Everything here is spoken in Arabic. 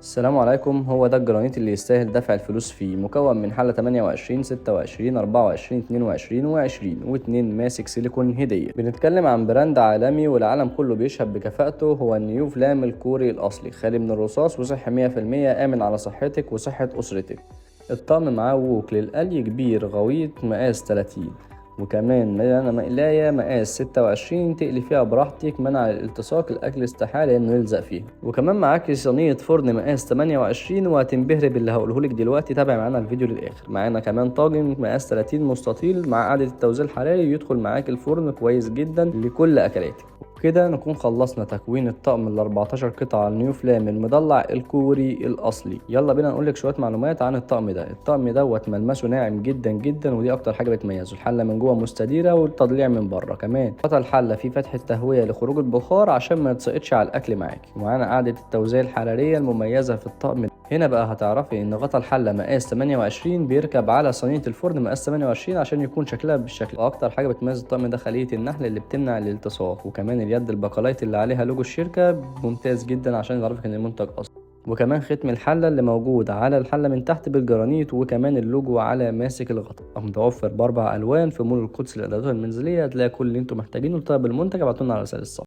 السلام عليكم. هو ده الجرانيت اللي يستاهل دفع الفلوس فيه، مكون من حلة 28 26 24 22 و20 و2 ماسك سيليكون هدية. بنتكلم عن براند عالمي والعالم كله بيشهد بكفاءته، هو النيو فلام الكوري الأصلي، خالي من الرصاص وصحي 100%، آمن على صحتك وصحة أسرتك. الطقم معاه ووك للقلي كبير غويط مقاس 30، وكمان مليانة مقلاية مقاس 26 تقلي فيها براحتك، منع الالتصاق، الأكل استحالة إنه يلزق فيها. وكمان معاكي صينية فرن مقاس 28 وهتنبهري باللي هقولهولك دلوقتي. تابعي معانا الفيديو للآخر. معانا كمان طاجن مقاس 30 مستطيل مع إعادة التوزيع الحراري، يدخل معاك الفرن كويس جدا لكل أكلاتك. كده نكون خلصنا تكوين الطقم ال 14 قطعة النيو فلام المضلع الكوري الأصلي. يلا بينا نقولك شوية معلومات عن الطقم ده. الطقم دوت ملمسه ناعم جدا جدا، ودي أكتر حاجة بتميزه. الحلة من جوه مستديرة والتضليع من بره. كمان غطا الحلة فيه فتحة تهوية لخروج البخار عشان ما يتسقطش على الأكل معاك. ومعانا قاعدة التوزيع الحرارية المميزة في الطقم. هنا بقى هتعرفي ان غطا الحله مقاس 28 بيركب على صينيه الفرن مقاس 28 عشان يكون شكلها بالشكل. واكتر حاجه بتميز الطقم ده خليه النحل اللي بتمنع الالتصاق، وكمان اليد البقلايت اللي عليها لوجو الشركه ممتاز جدا عشان يعرفك ان المنتج اصلي. وكمان ختم الحله اللي موجود على الحله من تحت بالجرانيت، وكمان اللوجو على ماسك الغطا. متوفر ب4 الوان في مول القدس للادوات المنزليه. هتلاقي كل اللي انتم محتاجينه لطلب المنتج. ابعتولنا على رسائل الصفحه.